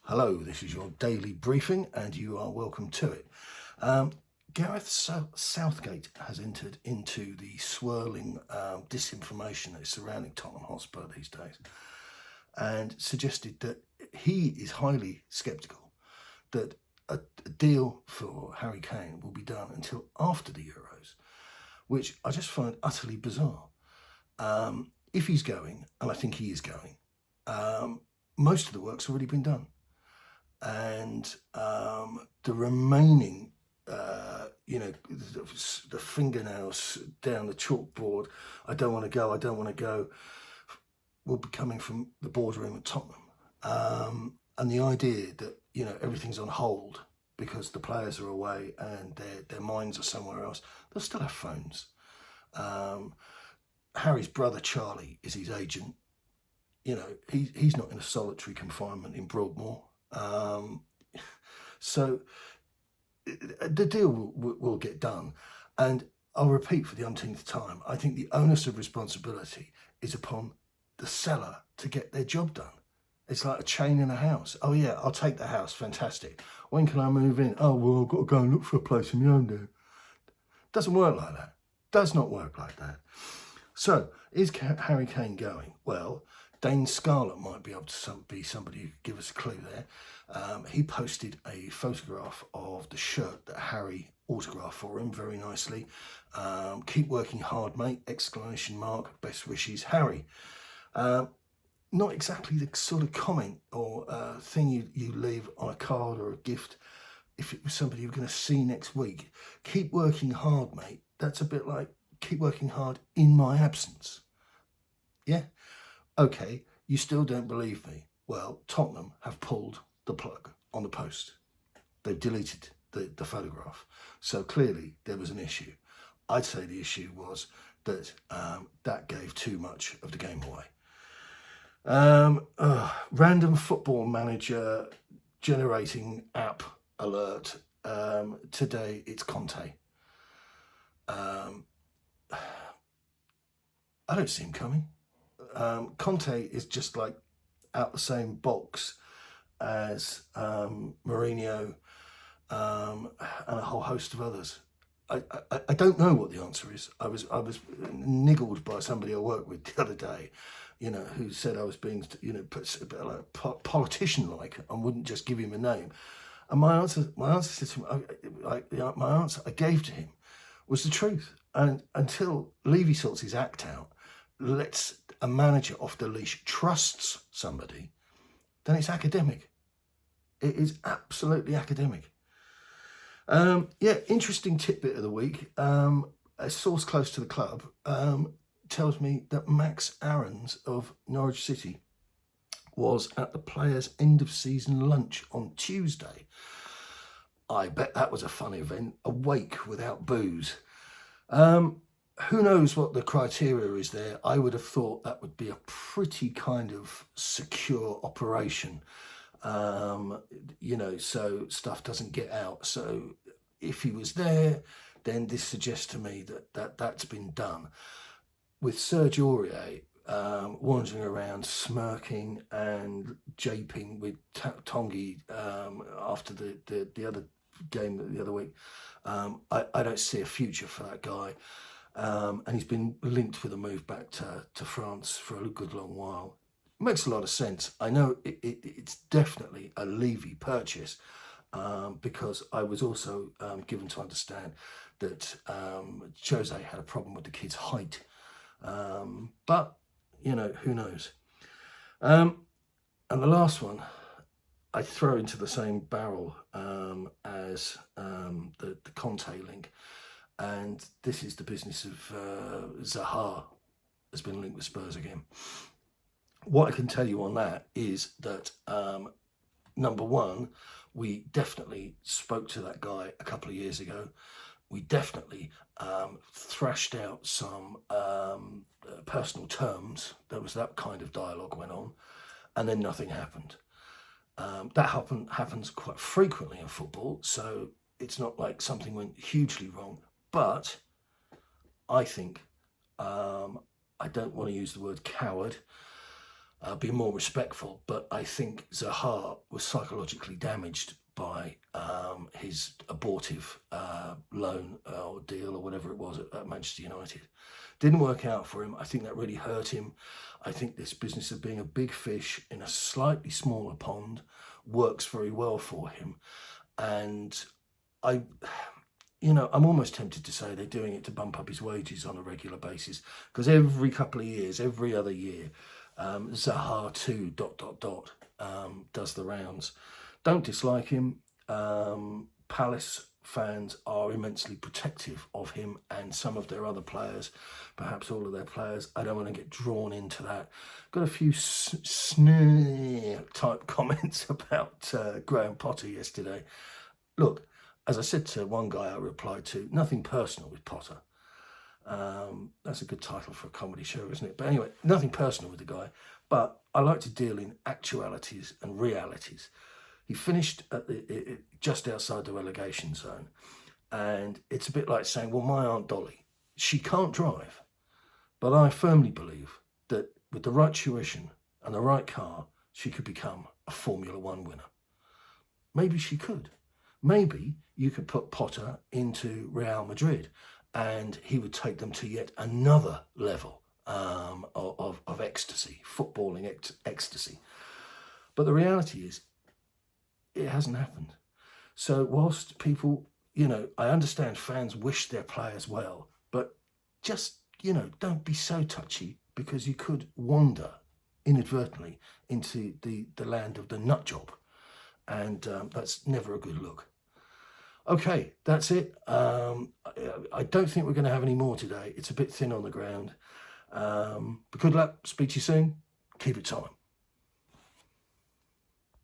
Hello, this is your daily briefing and you are welcome to it. Gareth Southgate has entered into the swirling disinformation that is surrounding Tottenham Hotspur these days and suggested that he is highly sceptical that a deal for Harry Kane will be done until after the Euros, which I just find utterly bizarre. If he's going, and I think he is going, most of the work's already been done. And the remaining, the fingernails down the chalkboard, I don't want to go, will be coming from the boardroom at Tottenham. And the idea that, everything's on hold because the players are away and their minds are somewhere else, they'll still have phones. Harry's brother, Charlie, is his agent. He's not in a solitary confinement in Broadmoor. So the deal will get done, and I'll repeat for the umpteenth time, I think the onus of responsibility is upon the seller to get their job done. It's like a chain in a house. Oh yeah, I'll take the house, fantastic. When can I move in? Oh well, I've got to go and look for a place in my own there. Doesn't work like that. Does not work like that. So is Harry Kane going? Well, Dane Scarlett might be able to be somebody who could give us a clue there. He posted a photograph of the shirt that Harry autographed for him very nicely. Keep working hard, mate, ! Best wishes, Harry. Not exactly the sort of comment or thing you leave on a card or a gift if it was somebody you're going to see next week. Keep working hard, mate. That's a bit like keep working hard in my absence. Yeah? Okay, you still don't believe me. Well, Tottenham have pulled the plug on the post. They've deleted the photograph. So clearly there was an issue. I'd say the issue was that that gave too much of the game away. Random football manager generating app alert. Today it's Conte. I don't see him coming. Conte is just like out the same box as Mourinho and a whole host of others. I don't know what the answer is. I was niggled by somebody I worked with the other day, who said I was being, put a bit like politician-like and wouldn't just give him a name. And my answer to him, my answer I gave to him was the truth. And until Levy sorts his act out, lets a manager off the leash, trusts somebody, then it's academic. It is absolutely academic. Interesting tidbit of the week. A source close to the club tells me that Max Aarons of Norwich City was at the players' end of season lunch on Tuesday. I bet that was a fun event, a wake without booze. Who knows what the criteria is there? I would have thought that would be a pretty kind of secure operation, so stuff doesn't get out. So if he was there, then this suggests to me that's been done. With Serge Aurier wandering around smirking and japing with Tongi after the other game the other week, I don't see a future for that guy. And he's been linked with a move back to France for a good long while. It makes a lot of sense. I know it's definitely a Levy purchase because I was also given to understand that Jose had a problem with the kid's height. But, who knows? And the last one I throw into the same barrel as the Conte link. And this is the business of Zaha has been linked with Spurs again. What I can tell you on that is that, number one, we definitely spoke to that guy a couple of years ago. We definitely thrashed out some personal terms. There was that kind of dialogue went on, and then nothing happened. That happens quite frequently in football, so it's not like something went hugely wrong. But I think, I don't want to use the word coward, be more respectful. But I think Zaha was psychologically damaged by his abortive loan or deal or whatever it was at Manchester United. Didn't work out for him. I think that really hurt him. I think this business of being a big fish in a slightly smaller pond works very well for him. And I'm almost tempted to say they're doing it to bump up his wages on a regular basis, because every couple of years, every other year, Zaha 2... does the rounds. Don't dislike him. Palace fans are immensely protective of him and some of their other players, perhaps all of their players. I don't want to get drawn into that. Got a few sneer type comments about Graham Potter yesterday. Look, as I said to one guy I replied to, nothing personal with Potter. That's a good title for a comedy show, isn't it? But anyway, nothing personal with the guy. But I like to deal in actualities and realities. He finished at just outside the relegation zone. And it's a bit like saying, well, my Aunt Dolly, she can't drive. But I firmly believe that with the right tuition and the right car, she could become a Formula One winner. Maybe she could. Maybe you could put Potter into Real Madrid and he would take them to yet another level of ecstasy, footballing ecstasy. But the reality is, it hasn't happened. So whilst people, I understand fans wish their players well, but just, don't be so touchy, because you could wander inadvertently into the land of the nut job. And that's never a good look. Okay, that's it. I don't think we're going to have any more today. It's a bit thin on the ground. But good luck. Speak to you soon. Keep it time.